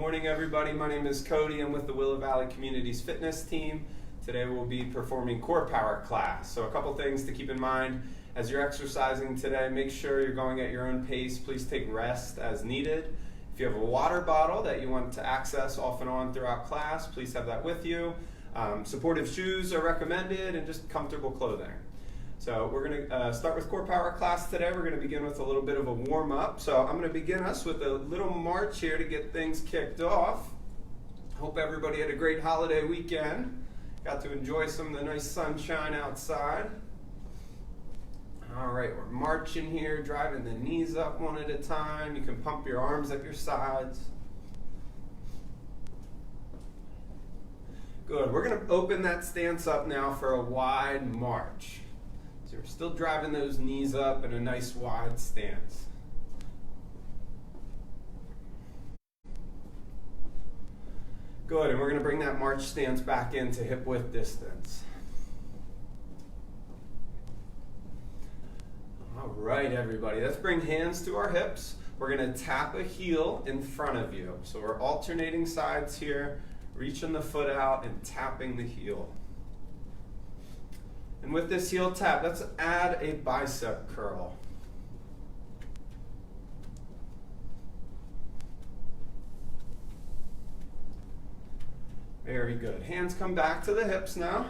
morning, everybody. My name is Cody. I'm with the Willow Valley Community's fitness team. Today we'll be performing core power class. So a couple things to keep in mind as you're exercising today. Make sure you're going at your own pace. Please take rest as needed. If you have a water bottle that you want to access off and on throughout class, please have that with you. Supportive shoes are recommended and just comfortable clothing. So we're going to start with core power class today. We're going to begin with a little bit of a warm up. So I'm going to begin us with a little march here to get things kicked off. Hope everybody had a great holiday weekend. Got to enjoy some of the nice sunshine outside. All right, we're marching here, driving the knees up one at a time. You can pump your arms at your sides. Good, we're going to open that stance up now for a wide march. So we're still driving those knees up in a nice wide stance. Good, and we're going to bring that march stance back into hip width distance. All right, everybody, let's bring hands to our hips. We're going to tap a heel in front of you. So we're alternating sides here, reaching the foot out and tapping the heel. And with this heel tap, let's add a bicep curl. Very good. Hands come back to the hips now.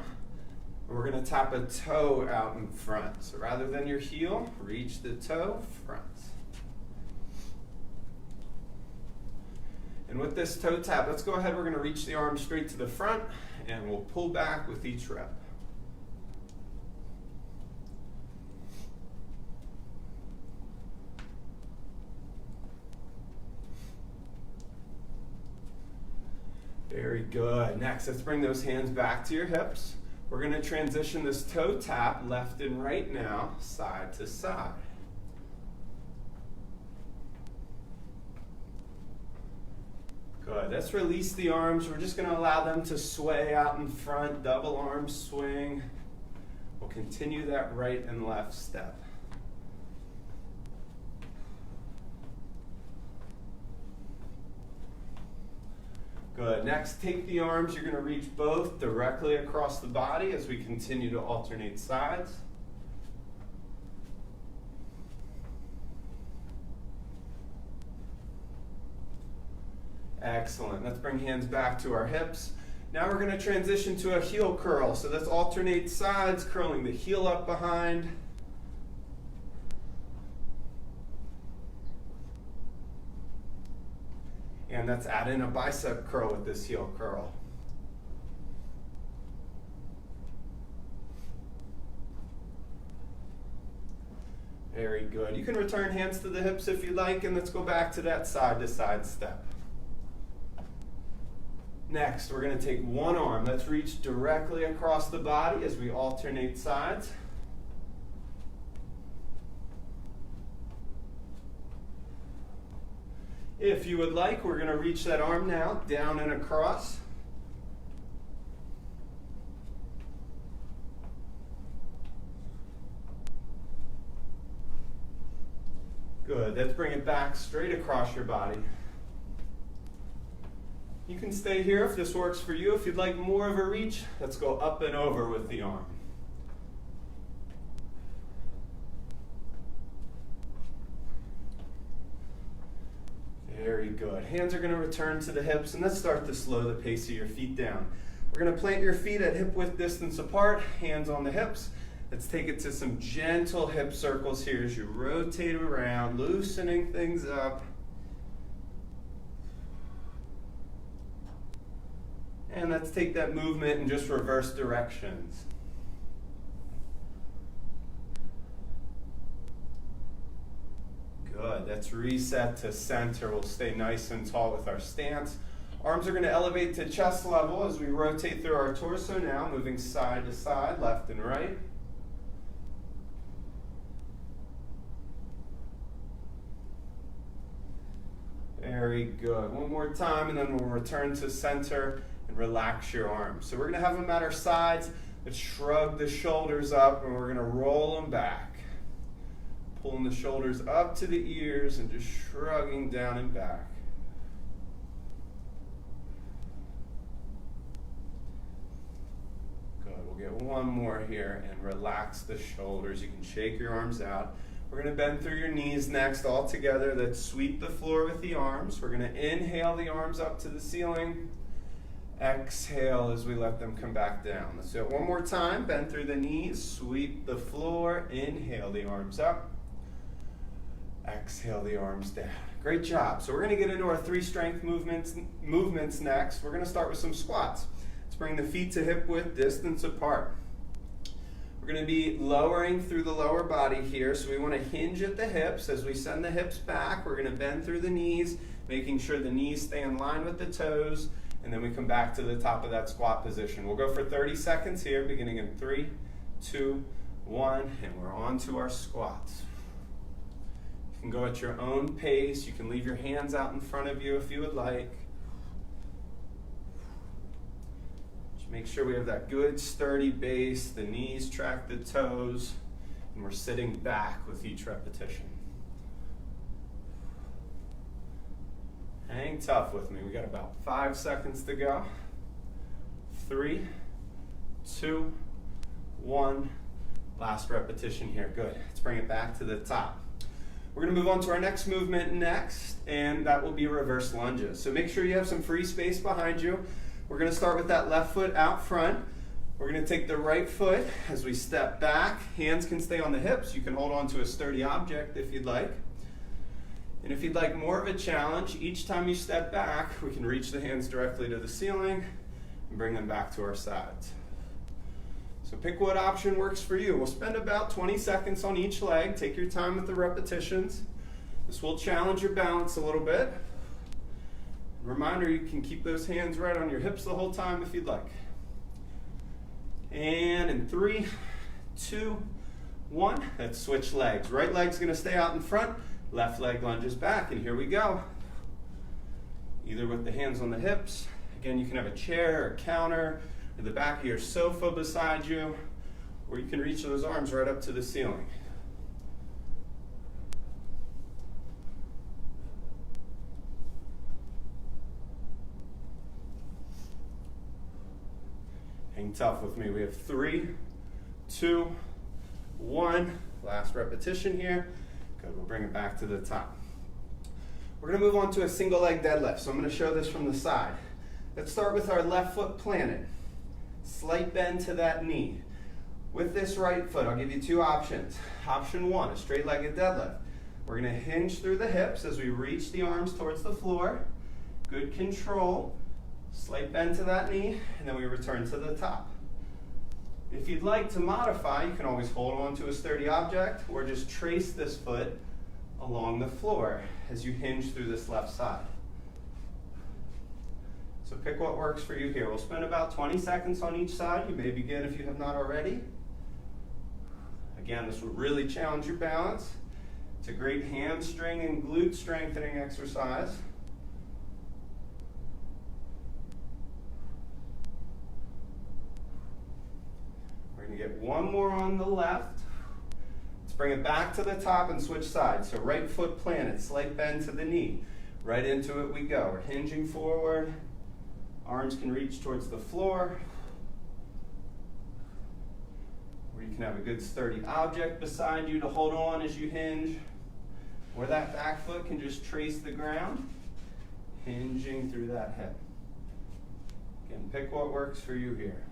And we're going to tap a toe out in front. So rather than your heel, reach the toe front. And with this toe tap, let's go ahead. We're going to reach the arm straight to the front, and we'll pull back with each rep. Very good. Next, let's bring those hands back to your hips. We're going to transition this toe tap left and right now, side to side. Good. Let's release the arms. We're just going to allow them to sway out in front, double arm swing. We'll continue that right and left step. Good. Next, take the arms. You're going to reach both directly across the body as we continue to alternate sides. Excellent. Let's bring hands back to our hips. Now we're going to transition to a heel curl. So let's alternate sides, curling the heel up behind. And let's add in a bicep curl with this heel curl. Very good. You can return hands to the hips if you like, and let's go back to that side-to-side step. Next, we're going to take one arm. Let's reach directly across the body as we alternate sides. If you would like, we're going to reach that arm now, down and across. Good. Let's bring it back straight across your body. You can stay here if this works for you. If you'd like more of a reach, let's go up and over with the arm. Very good. Hands are going to return to the hips, and let's start to slow the pace of your feet down. We're going to plant your feet at hip width distance apart, hands on the hips. Let's take it to some gentle hip circles here as you rotate around, loosening things up. And let's take that movement in just reverse directions. Good. Let's reset to center. We'll stay nice and tall with our stance. Arms are going to elevate to chest level as we rotate through our torso now, moving side to side, left and right. Very good. One more time, and then we'll return to center and relax your arms. So we're going to have them at our sides. Let's shrug the shoulders up, and we're going to roll them back. Pulling the shoulders up to the ears and just shrugging down and back. more here, and relax the shoulders. You can shake your arms out. We're going to bend through your knees next all together. Let's sweep the floor with the arms. We're going to inhale the arms up to the ceiling. Exhale as we let them come back down. Let's do it one more time. Bend through the knees, sweep the floor, inhale the arms up. Exhale the arms down. Great job. So we're going to get into our 3 strength movements next. We're going to start with some squats. Let's bring the feet to hip width distance apart. We're going to be lowering through the lower body here, so we want to hinge at the hips. As we send the hips back, we're going to bend through the knees, making sure the knees stay in line with the toes, and then we come back to the top of that squat position. We'll go for 30 seconds here, beginning in 3, 2, 1, and we're on to our squats. You can go at your own pace. You can leave your hands out in front of you if you would like. Make sure we have that good sturdy base, the knees track the toes, and we're sitting back with each repetition. Hang tough with me. We got about 5 seconds to go. 3, 2, 1. Last repetition here. Good. Let's bring it back to the top. We're going to move on to our next movement next, and that will be reverse lunges. So make sure you have some free space behind you. We're going to start with that left foot out front. We're going to take the right foot as we step back. Hands can stay on the hips. You can hold on to a sturdy object if you'd like. And if you'd like more of a challenge, each time you step back, we can reach the hands directly to the ceiling and bring them back to our sides. So pick what option works for you. We'll spend about 20 seconds on each leg. Take your time with the repetitions. This will challenge your balance a little bit. Reminder, you can keep those hands right on your hips the whole time if you'd like. And in 3, 2, 1, let's switch legs. Right leg's gonna stay out in front, left leg lunges back, and here we go. Either with the hands on the hips, again, you can have a chair or a counter, or the back of your sofa beside you, or you can reach those arms right up to the ceiling. Hang tough with me. We have 3, 2, 1. Last repetition here. Good, we'll bring it back to the top. We're going to move on to a single leg deadlift. So I'm going to show this from the side. Let's start with our left foot planted. Slight bend to that knee. With this right foot, I'll give you 2 options. Option 1, a straight-legged deadlift. We're going to hinge through the hips as we reach the arms towards the floor. Good control. Slight bend to that knee, and then we return to the top. If you'd like to modify, you can always hold on to a sturdy object or just trace this foot along the floor as you hinge through this left side. So pick what works for you here. We'll spend about 20 seconds on each side. You may begin if you have not already. Again, this will really challenge your balance. It's a great hamstring and glute strengthening exercise. We're going to get one more on the left. Let's bring it back to the top and switch sides. So right foot planted, slight bend to the knee. Right into it we go. We're hinging forward. Arms can reach towards the floor. Or you can have a good sturdy object beside you to hold on as you hinge. Or that back foot can just trace the ground, hinging through that hip. Again, pick what works for you here.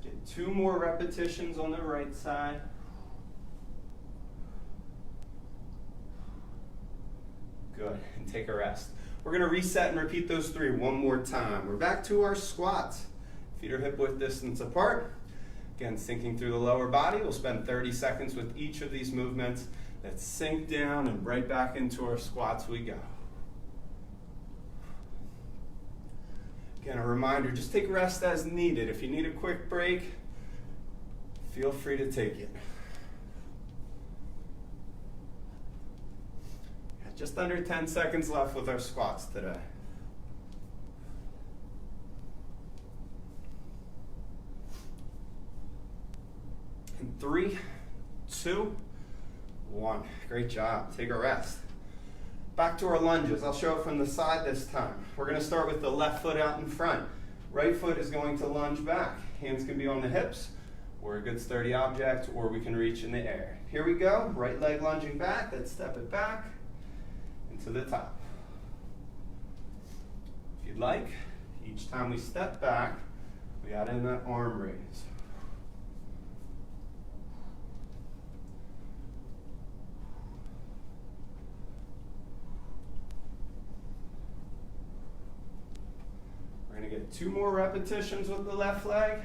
Let's get 2 more repetitions on the right side. Good, and take a rest. We're going to reset and repeat those 3 one more time. We're back to our squats. Feet are hip width distance apart. Again, sinking through the lower body. We'll spend 30 seconds with each of these movements. Let's sink down and right back into our squats we go. Again, a reminder, just take rest as needed. If you need a quick break, feel free to take it. Just under 10 seconds left with our squats today. In 3, 2, 1. Great job. Take a rest. Back to our lunges. I'll show it from the side this time. We're going to start with the left foot out in front. Right foot is going to lunge back. Hands can be on the hips, or a good sturdy object, or we can reach in the air. Here we go. Right leg lunging back. Let's step it back into the top. If you'd like, each time we step back, we add in that arm raise. We're going to get 2 more repetitions with the left leg.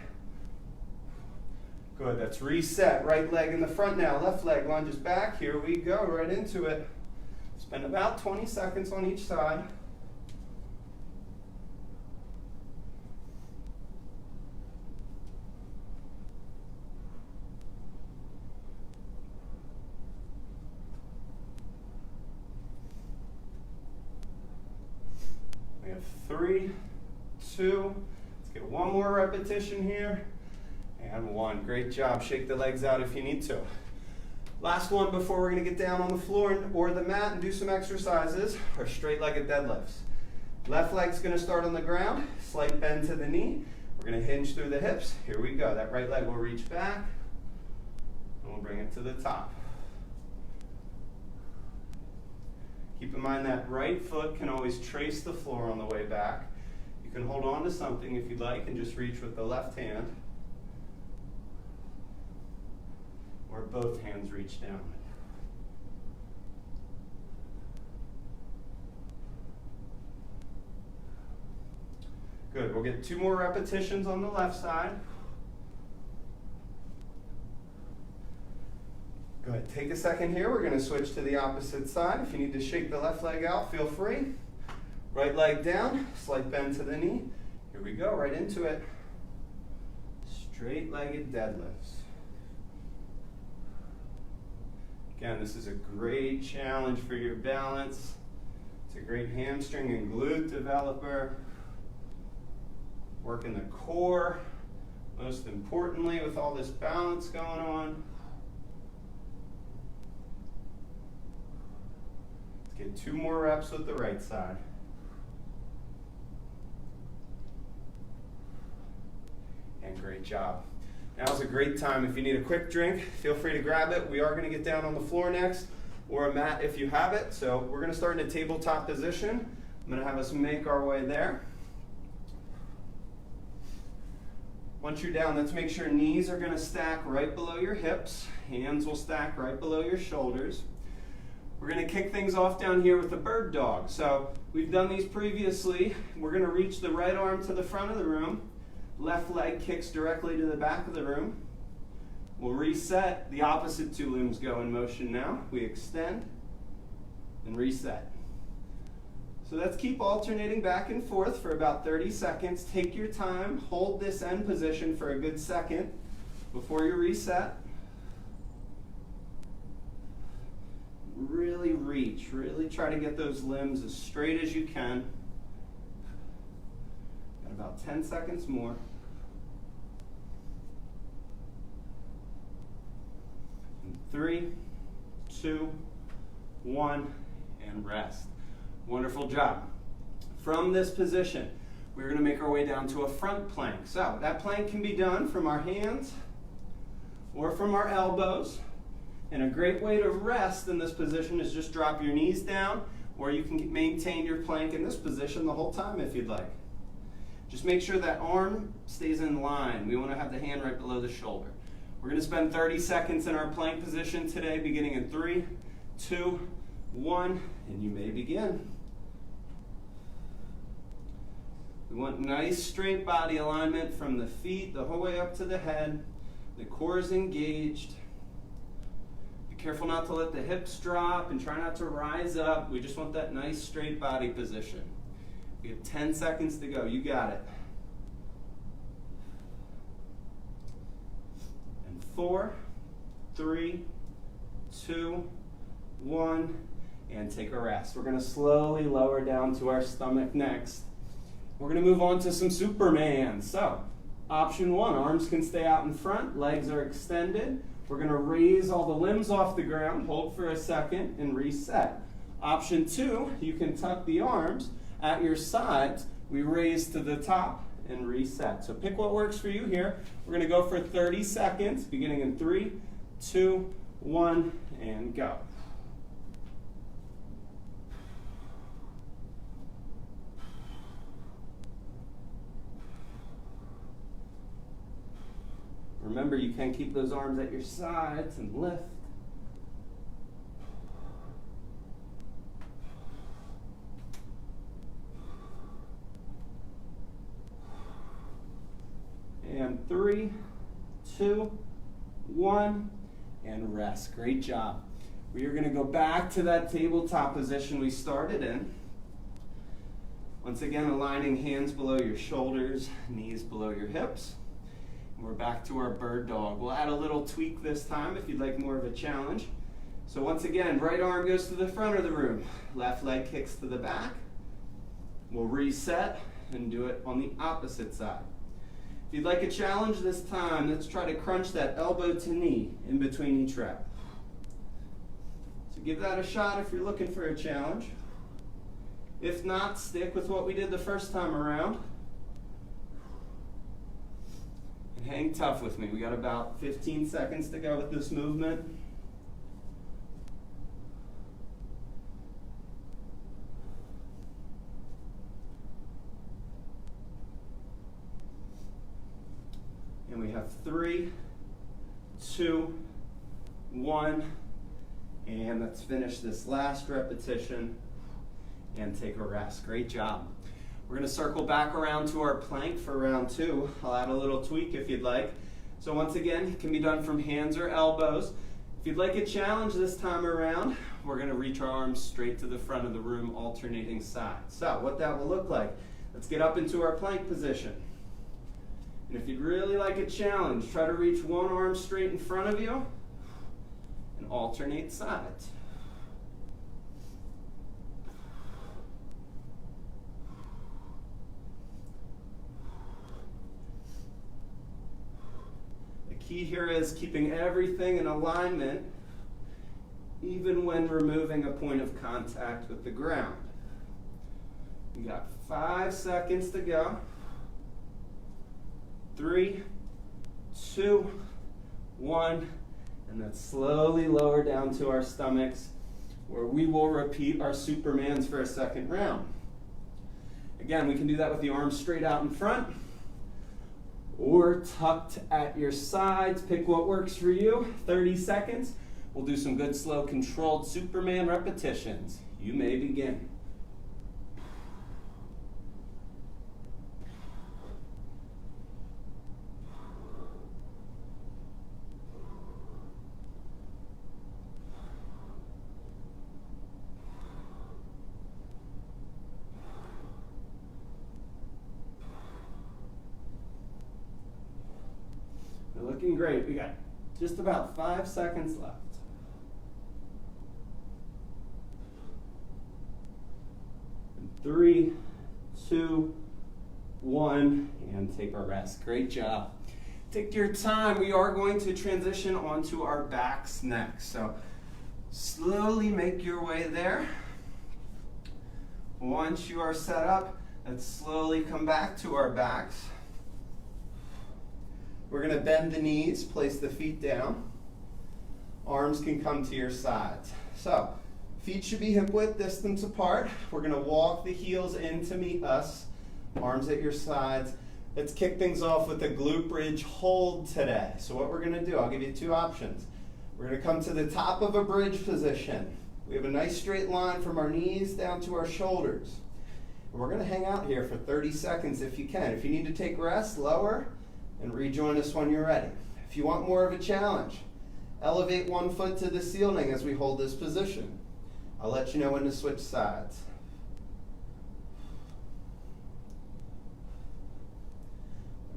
Good, that's reset. Right leg in the front now. Left leg lunges back. Here we go, right into it. Spend about 20 seconds on each side. We have 3, 2, let's get 1 more repetition here, and 1. Great job. Shake the legs out if you need to. Last one before we're going to get down on the floor or the mat and do some exercises are straight-legged deadlifts. Left leg's going to start on the ground, slight bend to the knee. We're going to hinge through the hips. Here we go. That right leg will reach back, and we'll bring it to the top. Keep in mind that right foot can always trace the floor on the way back. You can hold on to something if you'd like and just reach with the left hand, or both hands reach down. Good, we'll get 2 more repetitions on the left side. Good, take a second here. We're going to switch to the opposite side. If you need to shake the left leg out, feel free. Right leg down, slight bend to the knee. Here we go, right into it. Straight-legged deadlifts. Again, this is a great challenge for your balance. It's a great hamstring and glute developer. Working the core, most importantly, with all this balance going on. Let's get 2 more reps with the right side. And great job. Now's a great time. If you need a quick drink, feel free to grab it. We are going to get down on the floor next, or a mat if you have it. So we're going to start in a tabletop position. I'm going to have us make our way there. Once you're down, let's make sure knees are going to stack right below your hips. Hands will stack right below your shoulders. We're going to kick things off down here with a bird dog. So we've done these previously. We're going to reach the right arm to the front of the room. Left leg kicks directly to the back of the room. We'll reset. The opposite 2 limbs go in motion now. We extend and reset. So let's keep alternating back and forth for about 30 seconds. Take your time. Hold this end position for a good second before you reset. Really reach. Really try to get those limbs as straight as you can. Got about 10 seconds more. 3, 2, 1, and rest. Wonderful job. From this position, we're going to make our way down to a front plank. So that plank can be done from our hands or from our elbows. And a great way to rest in this position is just drop your knees down, or you can maintain your plank in this position the whole time if you'd like. Just make sure that arm stays in line. We want to have the hand right below the shoulder. We're going to spend 30 seconds in our plank position today, beginning in 3, 2, 1, and you may begin. We want nice straight body alignment from the feet the whole way up to the head. The core is engaged. Be careful not to let the hips drop and try not to rise up. We just want that nice straight body position. We have 10 seconds to go. You got it. 4, 3, 2, 1, and take a rest. We're going to slowly lower down to our stomach next. We're going to move on to some Superman. So, option 1, arms can stay out in front, legs are extended. We're going to raise all the limbs off the ground, hold for a second, and reset. Option 2, you can tuck the arms at your sides. We raise to the top and reset. So pick what works for you here. We're going to go for 30 seconds, beginning in 3, 2, 1, and go. Remember, you can keep those arms at your sides and lift. And 3, 2, 1, and rest. Great job. We are going to go back to that tabletop position we started in. Once again, aligning hands below your shoulders, knees below your hips. And we're back to our bird dog. We'll add a little tweak this time if you'd like more of a challenge. So once again, right arm goes to the front of the room. Left leg kicks to the back. We'll reset and do it on the opposite side. If you'd like a challenge this time, let's try to crunch that elbow to knee in between each rep. So give that a shot if you're looking for a challenge. If not, stick with what we did the first time around. And hang tough with me. We got about 15 seconds to go with this movement. And we have 3, 2, 1, and let's finish this last repetition and take a rest. Great job. We're going to circle back around to our plank for round 2. I'll add a little tweak if you'd like. So once again, it can be done from hands or elbows. If you'd like a challenge this time around, we're going to reach our arms straight to the front of the room, alternating sides. So what that will look like, let's get up into our plank position. And if you'd really like a challenge, try to reach one arm straight in front of you and alternate sides. The key here is keeping everything in alignment, even when removing a point of contact with the ground. We got 5 seconds to go. 3, 2, 1, and then slowly lower down to our stomachs, where we will repeat our Supermans for a second round. Again, we can do that with the arms straight out in front or tucked at your sides. Pick what works for you. 30 seconds. We'll do some good, slow, controlled Superman repetitions. You may begin. Looking great. We got just about 5 seconds left. 3, 2, 1, and take a rest. Great job. Take your time. We are going to transition onto our backs next. So slowly make your way there. Once you are set up, let's slowly come back to our backs. We're going to bend the knees, place the feet down. Arms can come to your sides. So, feet should be hip width distance apart. We're going to walk the heels in to meet us. Arms at your sides. Let's kick things off with a glute bridge hold today. So what we're going to do, I'll give you 2 options. We're going to come to the top of a bridge position. We have a nice straight line from our knees down to our shoulders. And we're going to hang out here for 30 seconds if you can. If you need to take rest, lower. And rejoin us when you're ready. If you want more of a challenge, elevate one foot to the ceiling as we hold this position. I'll let you know when to switch sides.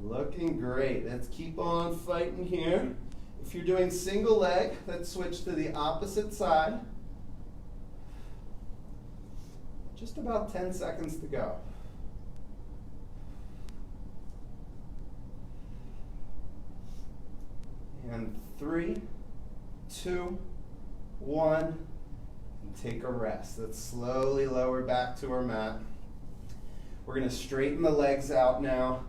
Looking great. Let's keep on fighting here. If you're doing single leg, let's switch to the opposite side. Just about 10 seconds to go. And 3, 2, 1, take a rest. Let's slowly lower back to our mat. We're going to straighten the legs out now.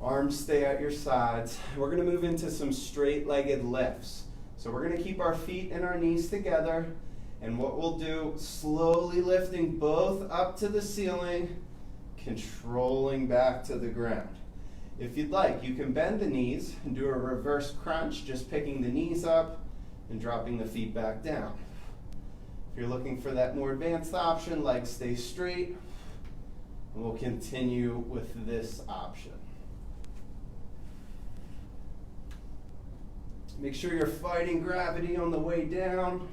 Arms stay at your sides. We're going to move into some straight-legged lifts. So we're going to keep our feet and our knees together. And what we'll do, slowly lifting both up to the ceiling, controlling back to the ground. If you'd like, you can bend the knees and do a reverse crunch, just picking the knees up and dropping the feet back down. If you're looking for that more advanced option, legs stay straight, and we'll continue with this option. Make sure you're fighting gravity on the way down.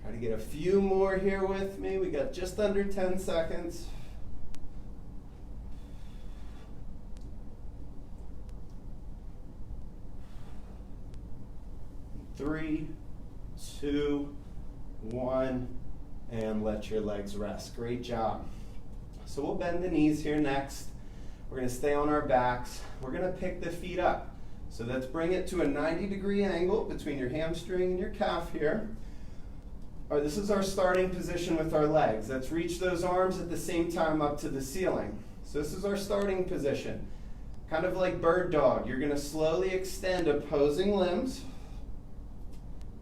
Try to get a few more here with me. We got just under 10 seconds. 3, 2, 1, and let your legs rest. Great job. So we'll bend the knees here next. We're going to stay on our backs. We're going to pick the feet up. So let's bring it to a 90-degree angle between your hamstring and your calf here. All right, this is our starting position with our legs. Let's reach those arms at the same time up to the ceiling. So this is our starting position. Kind of like bird dog. You're going to slowly extend opposing limbs.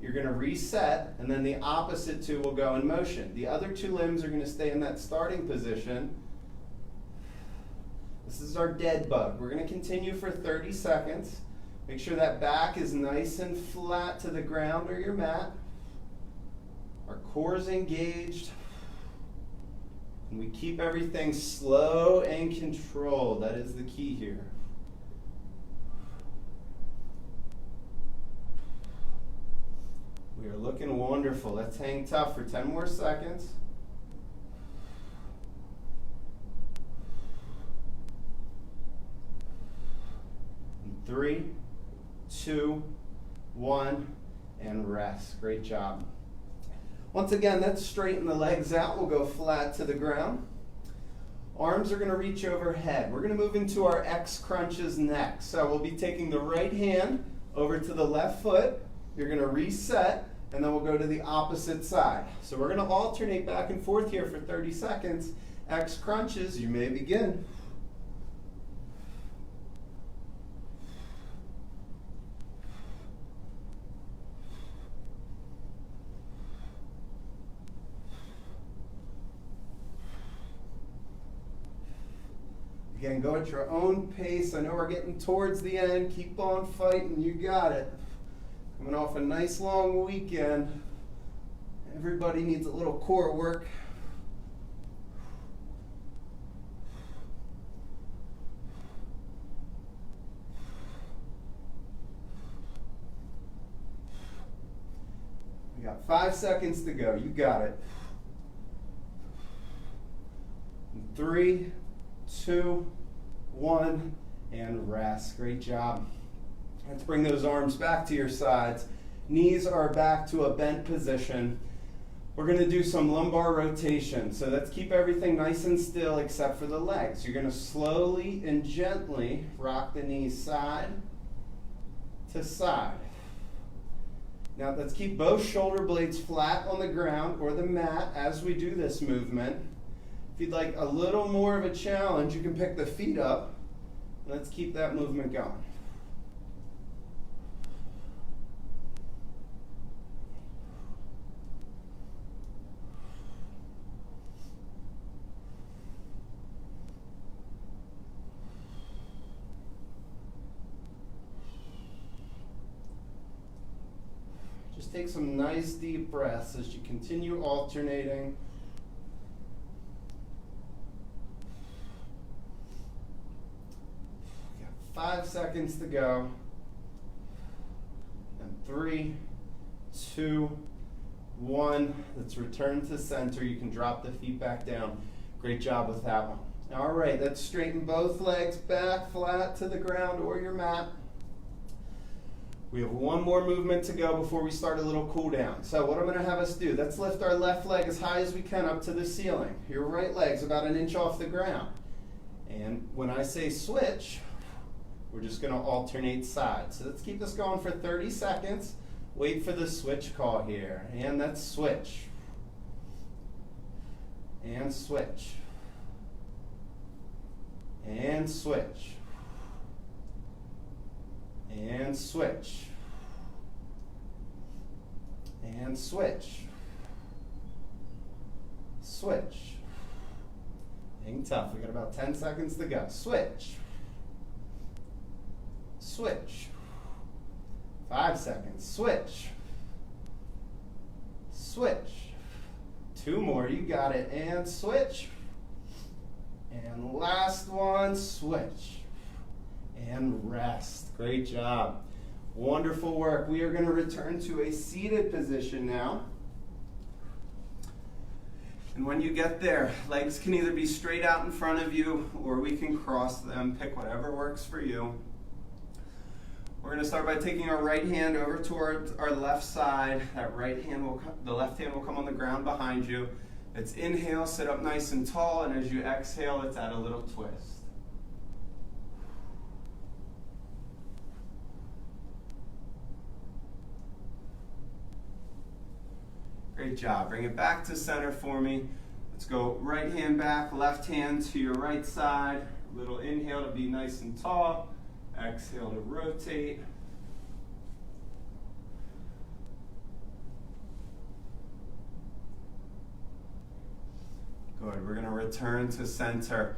You're going to reset, and then the opposite two will go in motion. The other two limbs are going to stay in that starting position. This is our dead bug. We're going to continue for 30 seconds. Make sure that back is nice and flat to the ground or your mat. Our core is engaged. And we keep everything slow and controlled. That is the key here. We are looking wonderful. Let's hang tough for 10 more seconds. And 3, 2, 1, and rest. Great job. Once again, let's straighten the legs out. We'll go flat to the ground. Arms are going to reach overhead. We're going to move into our X crunches next. So we'll be taking the right hand over to the left foot. You're going to reset, and then we'll go to the opposite side. So we're going to alternate back and forth here for 30 seconds. X crunches, you may begin. Again, go at your own pace. I know we're getting towards the end. Keep on fighting. You got it. Coming off a nice long weekend. Everybody needs a little core work. We got 5 seconds to go. You got it. 3, 2, 1, and rest. Great job. Let's bring those arms back to your sides. Knees are back to a bent position. We're going to do some lumbar rotation. So let's keep everything nice and still except for the legs. You're going to slowly and gently rock the knees side to side. Now let's keep both shoulder blades flat on the ground or the mat as we do this movement. If you'd like a little more of a challenge, you can pick the feet up. Let's keep that movement going. Just take some nice deep breaths as you continue alternating. We got 5 seconds to go. And 3, 2, 1. Let's return to center. You can drop the feet back down. Great job with that one. All right, let's straighten both legs back flat to the ground or your mat. We have one more movement to go before we start a little cool down. So what I'm going to have us do, let's lift our left leg as high as we can up to the ceiling. Your right leg's about 1 inch off the ground. And when I say switch, we're just going to alternate sides. So let's keep this going for 30 seconds. Wait for the switch call here. And that's switch. And switch. And switch. And switch. And switch. Switch. Hang tough. We got about 10 seconds to go. Switch. Switch. 5 seconds. Switch. Switch. 2 more. You got it. And switch. And last one. Switch. And rest. Great job. Wonderful work. We are going to return to a seated position now. And when you get there, legs can either be straight out in front of you or we can cross them. Pick whatever works for you. We're going to start by taking our right hand over towards our left side. That right hand will, the left hand will come on the ground behind you. Let's inhale, sit up nice and tall, and as you exhale, let's add a little twist. Great job. Bring it back to center for me. Let's go right hand back, left hand to your right side. A little inhale to be nice and tall. Exhale to rotate. Good. We're going to return to center.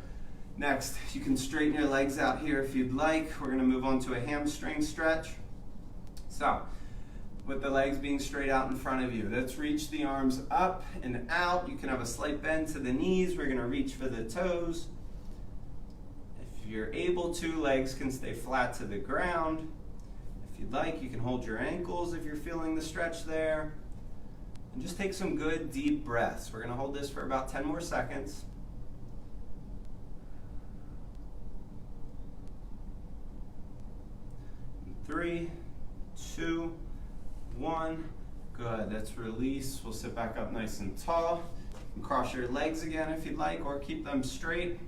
Next, you can straighten your legs out here if you'd like. We're going to move on to a hamstring stretch. So, with the legs being straight out in front of you, let's reach the arms up and out. You can have a slight bend to the knees. We're going to reach for the toes. If you're able to, legs can stay flat to the ground. If you'd like, you can hold your ankles if you're feeling the stretch there. And just take some good deep breaths. We're going to hold this for about 10 more seconds. 3, 2, 1. Good. Let's release. We'll sit back up nice and tall. You can cross your legs again if you'd like, or keep them straight.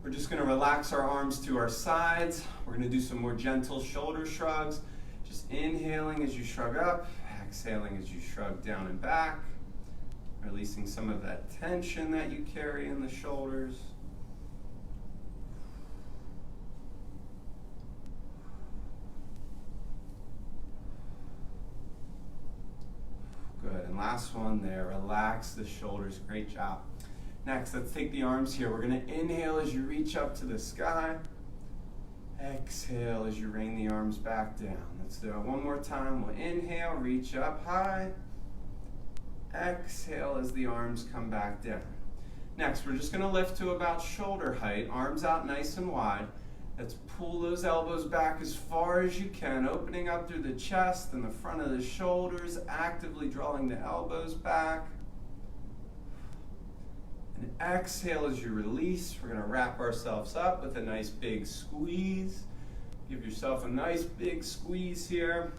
We're just going to relax our arms to our sides. We're going to do some more gentle shoulder shrugs. Just inhaling as you shrug up, exhaling as you shrug down and back, releasing some of that tension that you carry in the shoulders. Good, and last one there, relax the shoulders, great job. Next, let's take the arms here. We're gonna inhale as you reach up to the sky. Exhale as you rain the arms back down. Let's do it one more time. We'll inhale, reach up high. Exhale as the arms come back down. Next, we're just gonna lift to about shoulder height, arms out nice and wide. Let's pull those elbows back as far as you can, opening up through the chest and the front of the shoulders, actively drawing the elbows back. And exhale as you release. We're going to wrap ourselves up with a nice big squeeze. Give yourself a nice big squeeze here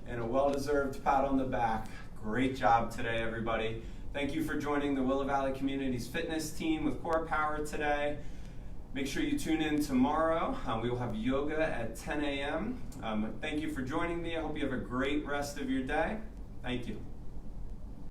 and a well-deserved pat on the back. Great job today, everybody. Thank you for joining the Willow Valley Community's fitness team with Core Power today. Make sure you tune in tomorrow. We will have yoga at 10 a.m. Thank you for joining me. I hope you have a great rest of your day. Thank you.